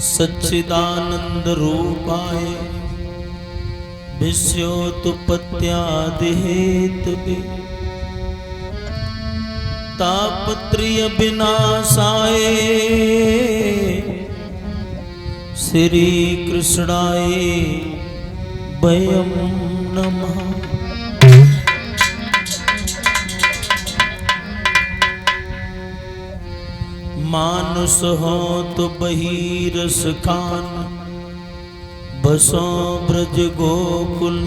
सच्चिदानंद रूपाय विश्योत्पत्त्यादिहेतवे तापत्रय विनाशाय श्री कृष्णाय वयं नमः। मानुष हो तो बहिरस खान बसो ब्रज गोकुल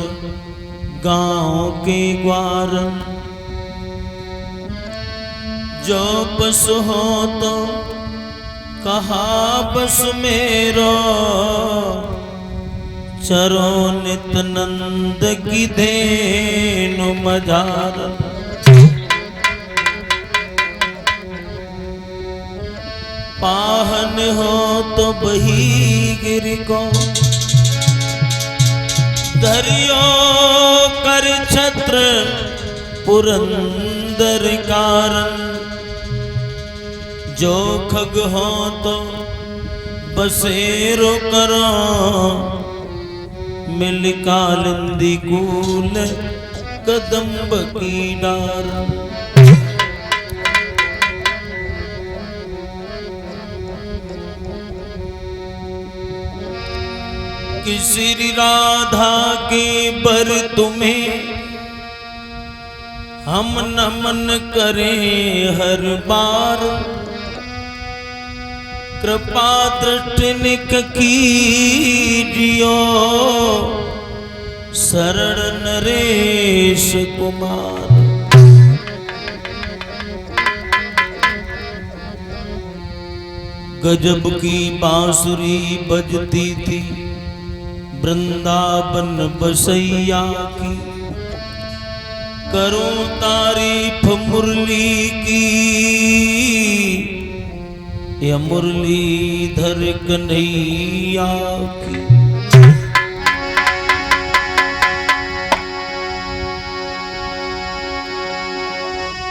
गाँव के ग्वारन। जो पशु हो तो कहा बस मेरो चरो नित नंद की धेनु मजार। पाहन हो तो बही गिर को धरियो कर छत्र पुरंदर कारण। जो खग हो तो बसेरो करो मिल कालिंदी कूल कदम्ब की डार। कि श्री राधा के बर तुम्हें हम नमन करें हर बार। कृपा दृष्टि निक कीजियो शरण नरेश कुमार। गजब की बांसुरी बजती थी वृंदावन बसैया की। करो तारीफ मुरली की या मुरलीधर कन्हैया की।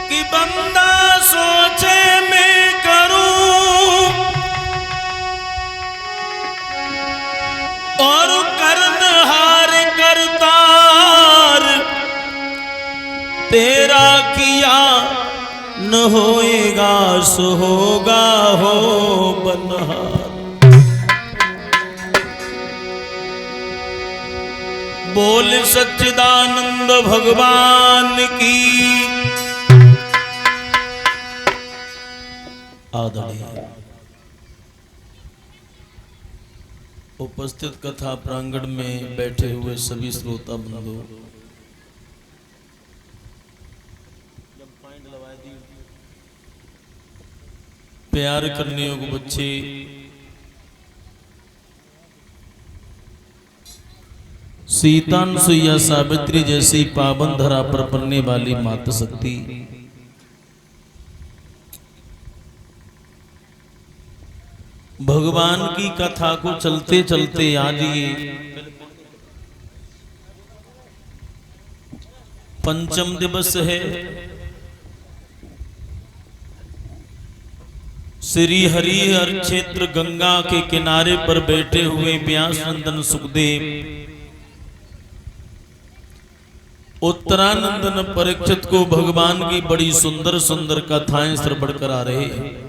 कि बंदा सोचे मैं करूं और करनहार करतार। तेरा किया न होएगा सो होगा हो बनहार। बोल सच्चिदानंद भगवान की। आदरणीय उपस्थित कथा प्रांगण में बैठे हुए सभी श्रोता बंधु, प्यार करने योग्य बच्चे, सीता अनुसुईया सावित्री जैसी पावन धरा पर पलने वाली माता शक्ति, भगवान की कथा को चलते चलते आज ये पंचम दिवस है। श्री हरिहर क्षेत्र गंगा के किनारे पर बैठे हुए व्यास नंदन सुखदेव उत्तरानंदन परीक्षित को भगवान की बड़ी सुंदर सुंदर कथाएं श्रवण करा रहे हैं।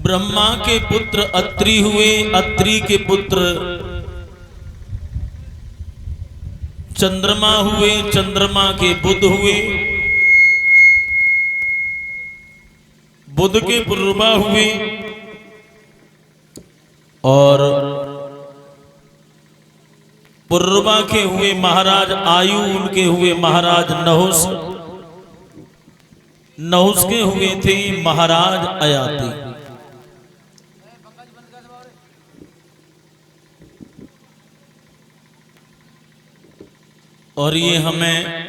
ब्रह्मा के पुत्र अत्रि हुए, अत्रि के पुत्र चंद्रमा हुए, चंद्रमा के बुध हुए, बुध के पुरुरवा हुए और पुरुरवा के हुए महाराज आयु, उनके हुए महाराज नहुस, नहुस के हुए थे महाराज अयाति। और ये हमें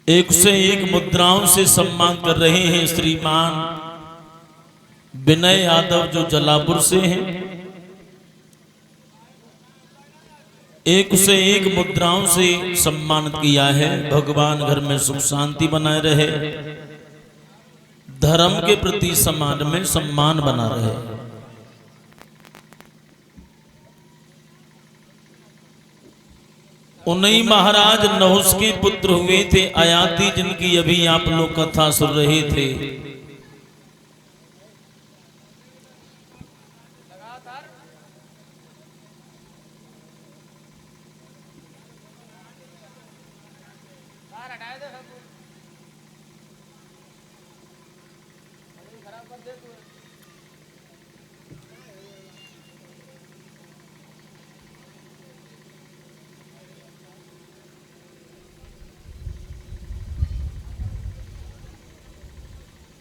एक से एक मुद्राओं से सम्मान कर रहे हैं श्रीमान विनय यादव जो जलापुर से हैं। एक से एक मुद्राओं से सम्मानित किया है। भगवान घर में सुख शांति बनाए रहे, धर्म के प्रति समाज में सम्मान बना रहे। उन्हीं महाराज नहुस के पुत्र हुए थे अयाति, जिनकी अभी आप लोग कथा सुन रहे थे।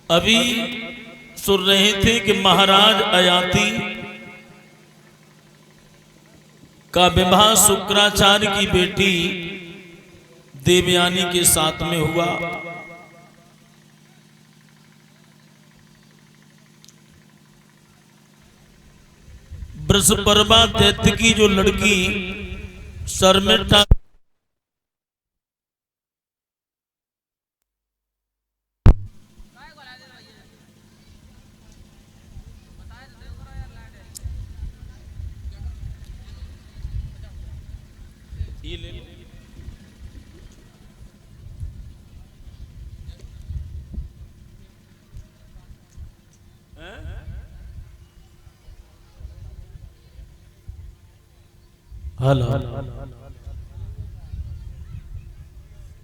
अभी सुन रहे थे कि महाराज अयाति का विवाह शुक्राचार्य की बेटी देवयानी के साथ में हुआ। बृहस्पति दैत्य की जो लड़की शर्मिष्ठा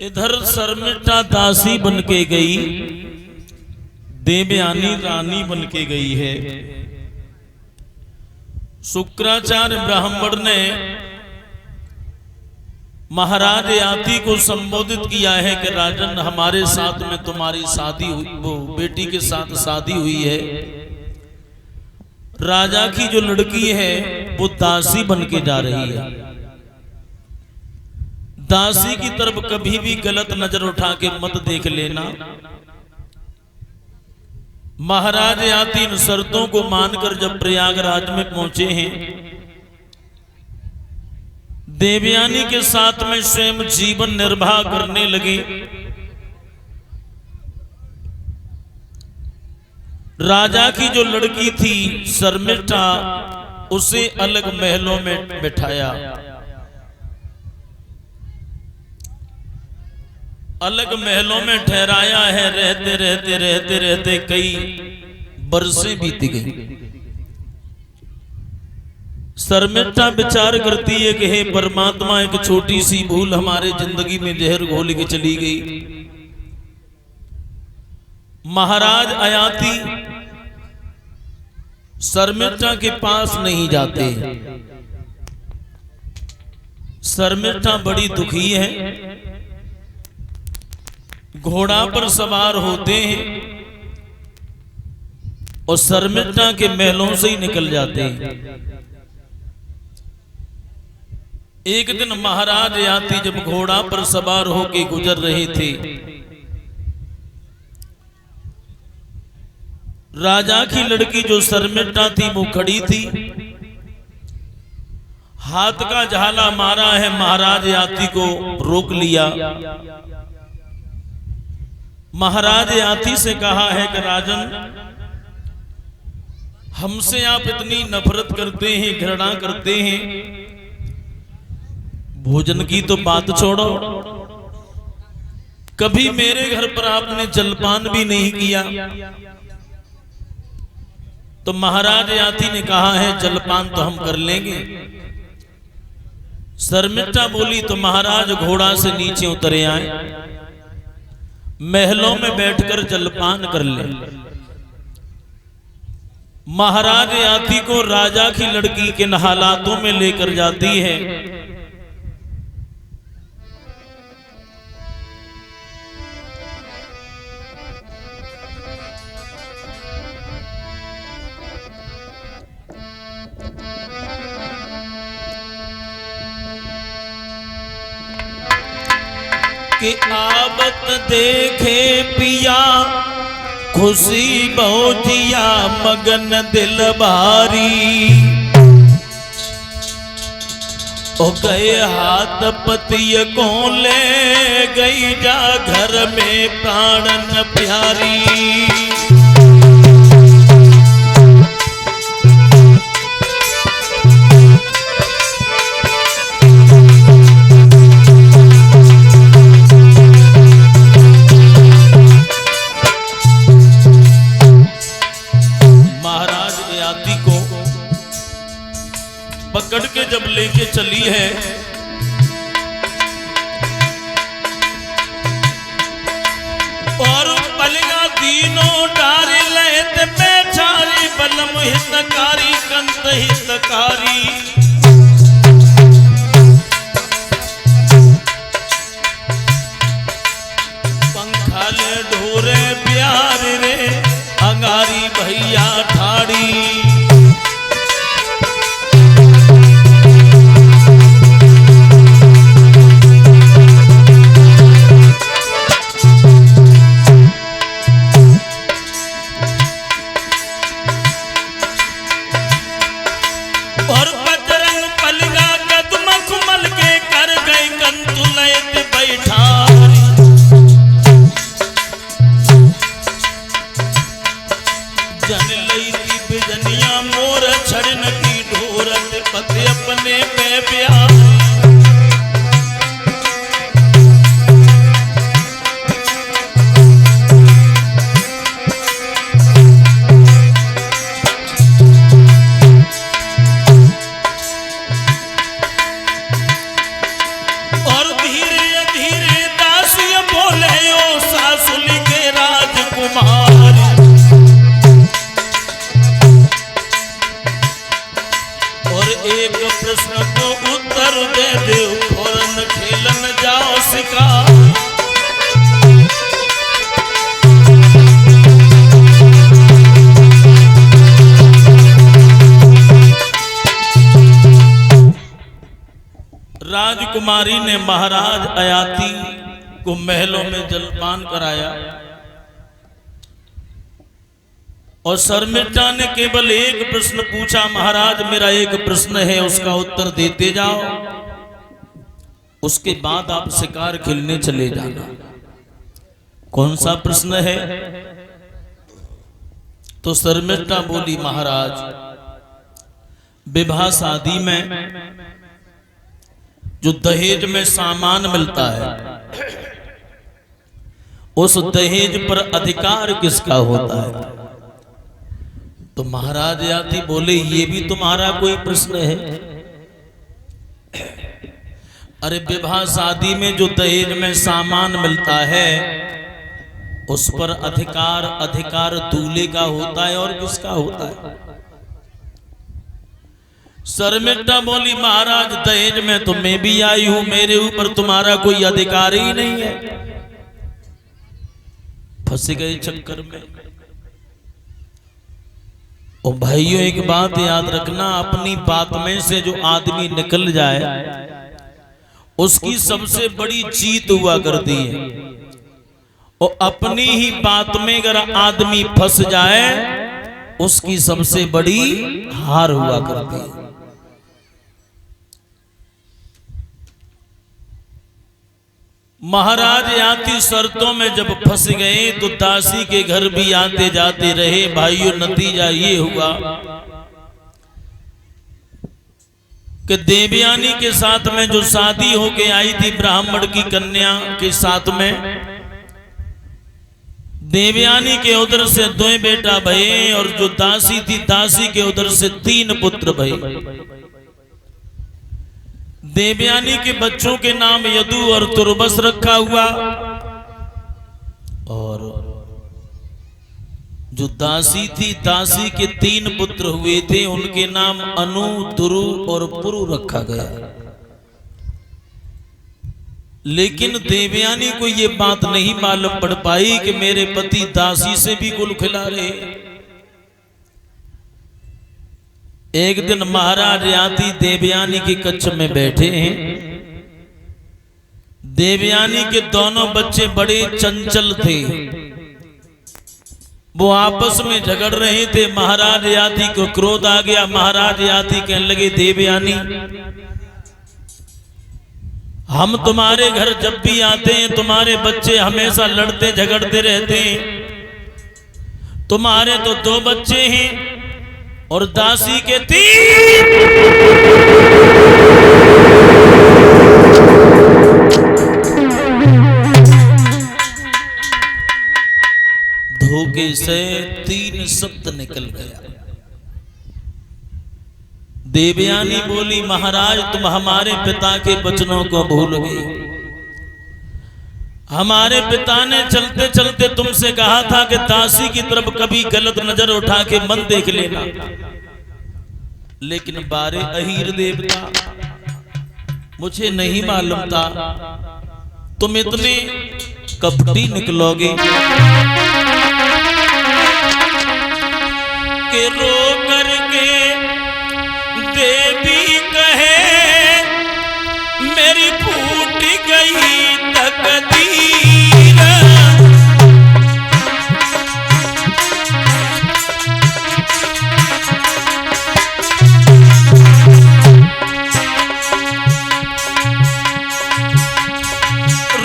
इधर शर्मिष्ठा दासी बन के गई, देवयानी रानी बन के गई है। शुक्राचार्य ब्राह्मण ने महाराज अयाति को संबोधित किया है कि राजन, हमारे साथ में तुम्हारी शादी हुई, वो बेटी के साथ शादी हुई है। राजा की जो लड़की है वो दासी बन के जा रही है। दासी की तरफ कभी भी गलत नजर उठा के मत देख लेना। महाराज अयाति इन शर्तों को मानकर जब प्रयागराज में पहुंचे हैं, देवयानी के साथ में स्वयं जीवन निर्वाह करने लगे। राजा की जो लड़की थी शर्मिष्ठा, उसे अलग महलों में बैठाया, अलग महलों में ठहराया है। रहते रहते रहते रहते कई बरसें बीत गई। शर्मिष्ठा विचार करती है कि हे परमात्मा, एक छोटी सी भूल हमारे जिंदगी में जहर घोल के चली गई। महाराज अयाति शर्मिष्ठा के पास नहीं जाते। शर्मिष्ठा बड़ी दुखी है, घोड़ा पर सवार होते हैं और शर्मिष्ठा के महलों से ही निकल जाते हैं। एक दिन महाराज अयाति जब घोड़ा पर सवार होके गुजर रहे थे, राजा की लड़की जो शर्मिष्ठा थी वो खड़ी थी, हाथ का झाला मारा है, महाराज अयाति को रोक लिया। महाराज अयाति से कहा है कि राजन, हमसे आप इतनी नफरत करते हैं, घृणा करते हैं, भोजन की तो बात छोड़ो, कभी मेरे घर पर आपने जलपान भी नहीं किया। तो महाराज अयाति ने कहा है जलपान तो हम कर लेंगे। शर्मिष्ठा बोली तो महाराज घोड़ा से नीचे उतरे आए, महलों में बैठकर जलपान कर ले। महाराज अयाति को राजा की लड़की के हालातों में लेकर जाती है। कि आवत देखे पिया, खुशी बहुजिया मगन दिल भारी। ओ गए हाथ पतिय को ले गई जा घर में प्राणन प्यारी। पकड़ के जब लेके चली है और पलिया तीनों डारी लहत बेचारी बलम हितकारी कंत हितकारी। पंखा ले ढोरे प्यार रे अंगारी भैया ठाड़ी। राजकुमारी ने महाराज अयाती को महलों में जलपान कराया और शर्मिष्ठा ने केवल एक प्रश्न पूछा, महाराज मेरा एक प्रश्न है उसका उत्तर देते जाओ, उसके बाद आप शिकार खेलने चले जाना। कौन सा प्रश्न है? तो शर्मिष्ठा बोली, महाराज विवाह शादी में जो दहेज में सामान मिलता है उस दहेज पर अधिकार किसका होता है? तो महाराज याती बोले, ये भी तुम्हारा कोई प्रश्न है? अरे विवाह शादी में जो दहेज में सामान मिलता है उस पर अधिकार दूल्हे का होता है और किसका होता है? शर्मिष्ठा बोली, महाराज दहेज में तो मैं भी आई हूं, मेरे ऊपर तुम्हारा कोई अधिकार ही नहीं है। फंस गए चक्कर में। और भाइयों एक बात याद रखना, अपनी बात में से जो आदमी निकल जाए उसकी सबसे बड़ी जीत हुआ करती है, और अपनी ही बात में अगर आदमी फंस जाए उसकी सबसे बड़ी हार हुआ करती है। महाराज याती शर्तों में जब फंस गए तो दासी के घर भी आते जाते रहे। भाइयों नतीजा ये हुआ कि देवयानी के साथ में जो शादी होके आई थी ब्राह्मण की कन्या के साथ में, देवयानी के उधर से 2 बेटा भये और जो दासी थी दासी के उधर से 3 पुत्र भये। देवयानी के बच्चों के नाम यदु और तुर्बस रखा हुआ, और जो दासी थी दासी के 3 पुत्र हुए थे उनके नाम अनु, दुरु और पुरु रखा गया। लेकिन देवयानी को ये बात नहीं मालूम पड़ पाई कि मेरे पति दासी से भी कुल खिला रहे। एक दिन महाराज याती देवयानी के कक्ष में बैठे हैं। देवयानी के दोनों बच्चे बड़े चंचल थे, वो आपस में झगड़ रहे थे। महाराज याती को क्रोध आ गया। महाराज याती कहने लगे, देवयानी हम तुम्हारे घर जब भी आते हैं तुम्हारे बच्चे हमेशा लड़ते झगड़ते रहते हैं। तुम्हारे तो 2 बच्चे हैं और दासी के 3। धोखे से 3 शब्द निकल गया। देवयानी बोली, महाराज तुम हमारे पिता के वचनों को भूल गए। हमारे पिता ने चलते चलते तुमसे कहा था कि दासी की तरफ कभी गलत नजर उठा के मन देख लेना, लेकिन बारे अहीर देवता, मुझे नहीं मालूम था तुम इतने कपटी निकलोगे कि रो करके देवी कहे मेरी फूट गई तकदीर।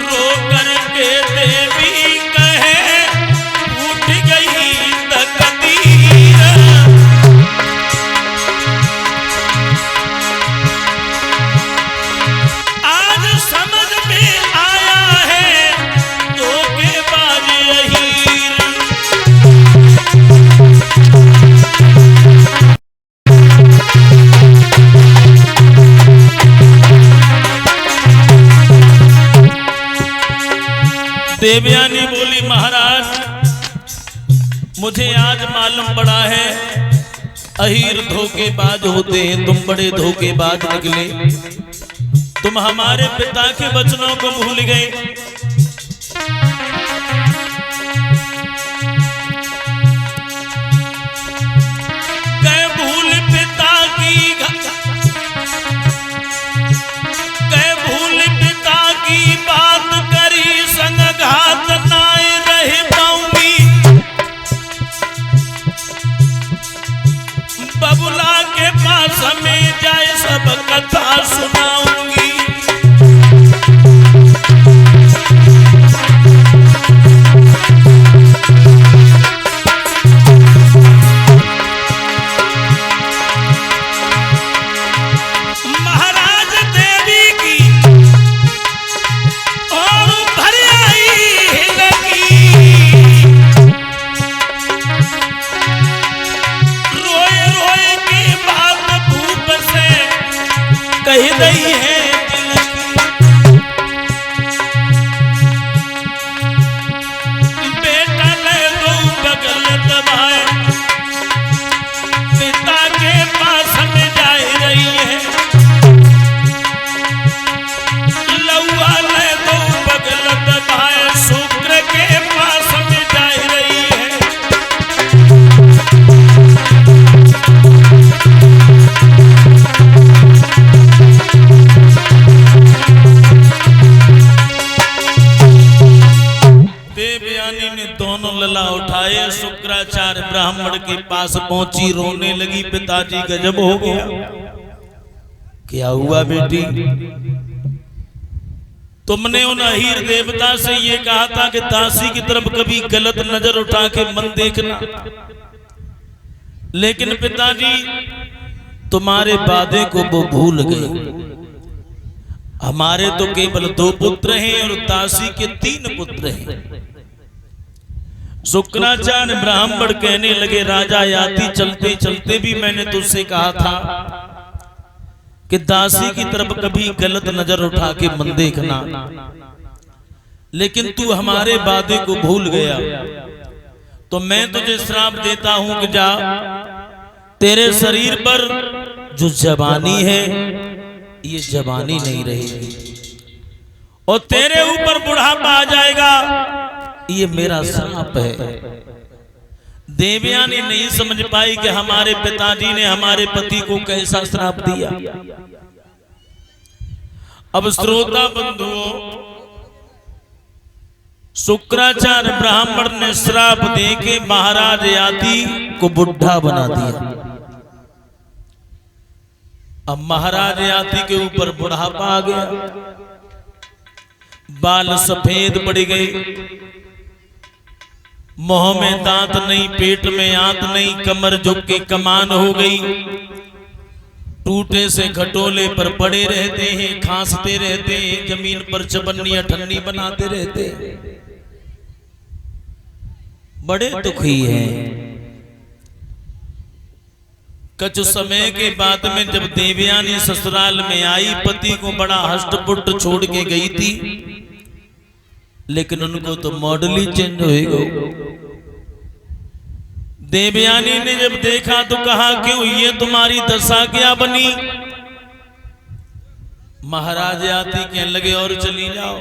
रो करके देवी कहे फूट गई तकदीर। आज समझ में आया है धोखेबाज अहीर। देवयानी बोली, महाराज मुझे आज मालूम पड़ा है अहीर धोखेबाज होते हैं, तुम बड़े धोखेबाज निकले। तुम हमारे पिता के वचनों को भूल गए। गए भूल पिता की, गए भूल पिता की बात करी संग घात नाए रहे पाऊंगी। बबुला के पास हमें जाए सब कथा सुनाऊंगी। महाराज देवी की और भरियाई लगी, रोए रोए के बाद धूप से कह गई है दिल की। बेटा ले दो बगल दबाए पिता के पास में जा रही है। लौआ ले दो बगल दबाए शुक्र के पास में जा रही है। देवयानी ने दोनों लला उठाए, शुक्राचार्य ब्राह्मण के पास पहुंची, रोने लगी। पिताजी गजब हो गया, क्या हुआ बेटी? तुमने उन अहीर देवता से ये कहा था कि दासी की तरफ कभी गलत नजर उठा के मन देखना, लेकिन पिताजी तुम्हारे वादे को वो भूल गए। हमारे तो केवल 2 पुत्र हैं और दासी के 3 पुत्र हैं। शुक्राचार्य ब्राह्मण कहने लगे, राजा याति चलते चलते भी मैंने तुझसे कहा था कि दासी की तरफ कभी गलत नजर उठा के मन देखना, लेकिन तू हमारे वादे को भूल गया। तो मैं तुझे श्राप देता हूं कि जा, तेरे शरीर पर जो जवानी है ये जवानी नहीं रहेगी और तेरे ऊपर बुढ़ापा आ जाएगा, ये मेरा श्राप है। देवयानी नहीं समझ पाई कि हमारे पिताजी ने हमारे पति को कैसा श्राप दिया। अब श्रोता बंधुओं, शुक्राचार्य ब्राह्मण ने श्राप देके महाराज याति को बुढ़ा बना दिया। अब महाराज याति के ऊपर बुढ़ापा आ गया। बाल सफेद पड़ गए, मुंह में दांत नहीं, पेट में आंत नहीं, कमर झुक के कमान हो गई, टूटे से खटोले पर पड़े रहते हैं, खांसते रहते हैं, जमीन पर चबन्नी अठन्नी बनाते रहते हैं, बड़े दुखी हैं। कुछ समय के बाद में जब देवयानी ससुराल में आई, पति को बड़ा हष्ट-पुष्ट छोड़ के गई थी, लेकिन उनको तो मॉडल ही चेंज हो गया। देवयानी ने जब देखा तो कहा, क्यों ये तुम्हारी दशा क्या बनी? महाराज आती कहने लगे, और चली जाओ,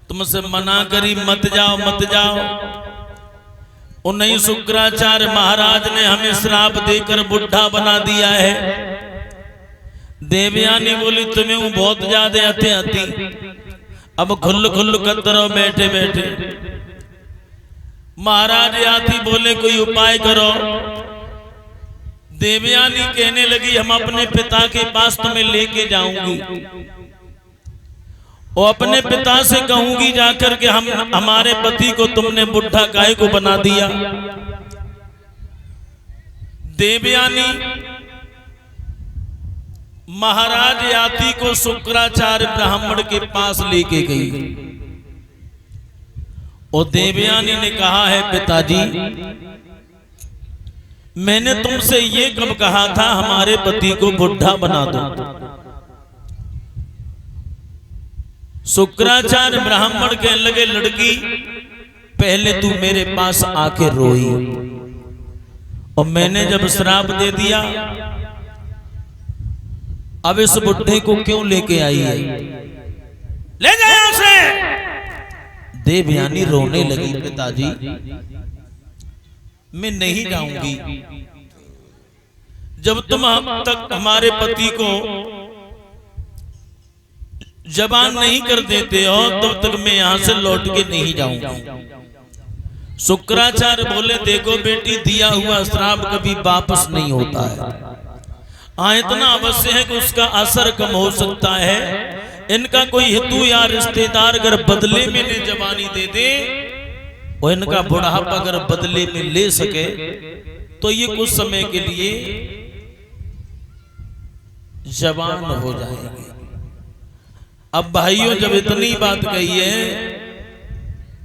तुमसे मना करी मत जाओ मत जाओ। उन्हीं शुक्राचार्य महाराज ने हमें श्राप देकर बुढ़ा बना दिया है। देवयानी बोली, तुम्हें वो बहुत ज्यादा आते आती, अब खुल खुल कतरो बैठे बैठे। महाराज आती बोले, कोई उपाय करो। देवयानी कहने लगी, हम अपने पिता के पास तुम्हें लेके जाऊंगी और अपने पिता से कहूंगी जाकर के हमारे पति को तुमने बुढ़ा काहे को बना दिया। देवयानी महाराज याति को शुक्राचार्य ब्राह्मण के पास लेके गई और देवयानी ने कहा है, पिताजी मैंने तुमसे ये कब कहा था हमारे पति को बुढ़ा बना दो। शुक्राचार्य ब्राह्मण कहने लगे, लड़की पहले तू मेरे पास आके रोई और मैंने जब श्राप दे दिया, अब इस बुढ़े को क्यों लेके आई है, ले जाए उसे। देवयानी रोने लगी, पिताजी मैं नहीं जाऊंगी, जब तुम तक हमारे पति को जबान नहीं कर देते हो तब तक मैं यहां से लौट के नहीं जाऊंगा। शुक्राचार्य बोले, देखो बेटी, दिया हुआ श्राप कभी वापस नहीं होता है। हाँ, इतना अवश्य है कि उसका असर कम हो सकता है। इनका कोई हितू या रिश्तेदार अगर बदले में ने जवानी दे दे और इनका बुढ़ापा अगर बदले में ले सके तो ये कुछ समय के लिए जवान हो जाएंगे। अब भाइयों, जब इतनी बात कही है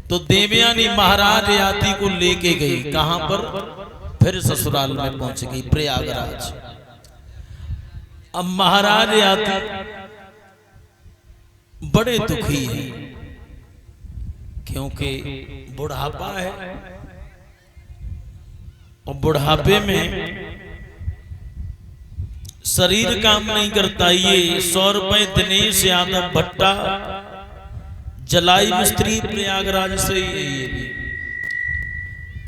तो देवयानी महाराज याति को लेके गई। कहां पर? फिर ससुराल में पहुंच गई, प्रयागराज। अब महाराज याति बड़े दुखी हैं क्योंकि बुढ़ापा है और बुढ़ापे में शरीर काम नहीं करता। ये 100 रुपए दिनेश यादव भट्टा, जलाई मिस्त्री, प्रयागराज से ही है।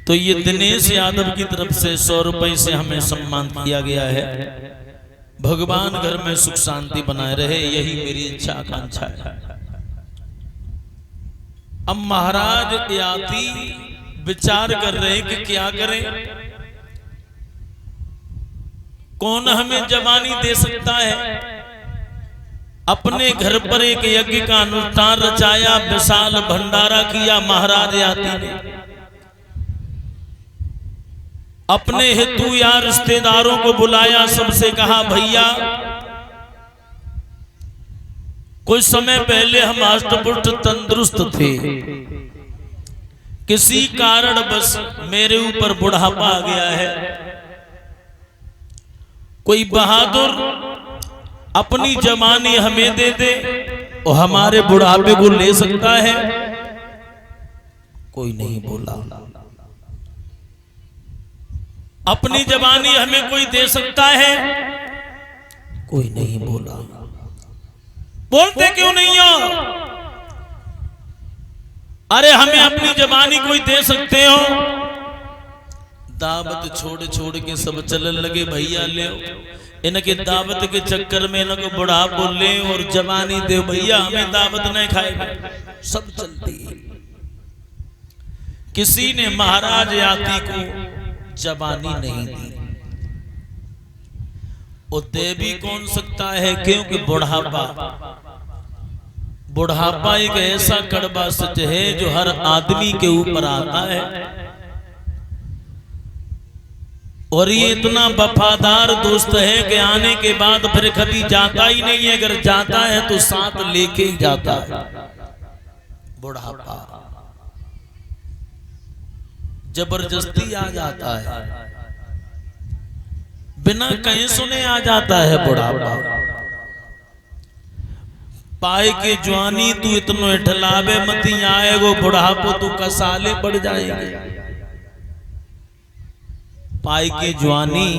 तो ये दिनेश यादव की तरफ से 100 रुपए से हमें सम्मान किया गया है। भगवान घर में सुख शांति बनाए रहे, यही मेरी इच्छा आकांक्षा है। अब महाराज याति विचार कर रहे कि क्या करें, कौन हमें जवानी दे सकता है। अपने घर पर एक यज्ञ का अनुष्ठान रचाया, विशाल भंडारा किया महाराज याति ने। अपने हेतु या रिश्तेदारों को बुलाया, सबसे कहा, भैया कुछ समय पहले हम अष्टपुष्ट तंदुरुस्त थे, किसी कारण बस मेरे ऊपर बुढ़ापा आ गया है। कोई बहादुर अपनी जवानी हमें दे दे और हमारे बुढ़ापे को ले सकता है। कोई नहीं बोला। अपनी जवानी हमें कोई दे सकता है, कोई नहीं बोला। बोलते क्यों नहीं हो? अरे हमें अपनी जवानी कोई दे सकते हो। दावत छोड़ छोड़ के सब चलने लगे, भैया ले इनके दावत के चक्कर में इनको बुढ़ा बोले और जवानी दे, भैया हमें दावत नहीं खाएगा। सब चलती। किसी ने महाराज याति को जवानी नहीं दी। और दे भी कौन सकता है, क्योंकि बुढ़ापा बुढ़ापा एक ऐसा कड़वा सच है जो हर आदमी के ऊपर आता है, और ये इतना वफादार दोस्त है कि आने के बाद फिर कभी जाता ही नहीं है, अगर जाता है तो साथ लेके ही जाता है। बुढ़ापा जबरदस्ती आ जाता है, बिना कहीं सुने आ जाता है बुढ़ापा। पाए के जवानी तू इतनो इठलावे मती आएगो, बुढ़ापो तू कसाले पड़ जाएंगे। पाए के जवानी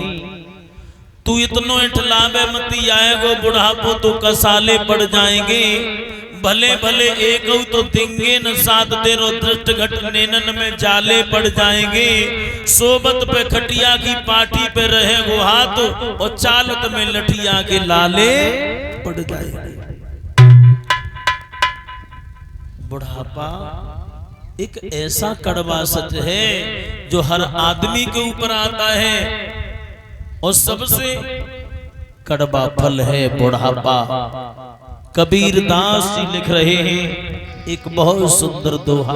तू इतनो इठलावे मती आएगो, बुढ़ापो तू कसाले पड़ जाएंगे। भले भले एक तो दिंगे न साथ तेरो दृष्ट घट नेनन में जाले पड़ जाएंगे। सोबत पे खटिया की पाटी पे रहे वो हाथ, और चालत में लठिया के लाले पड़ जाएंगे। बुढ़ापा एक ऐसा कड़वा सच है जो हर आदमी के ऊपर आता है, और सबसे कड़वा फल है बुढ़ापा। कबीर दास जी लिख रहे हैं एक बहुत सुंदर दोहा।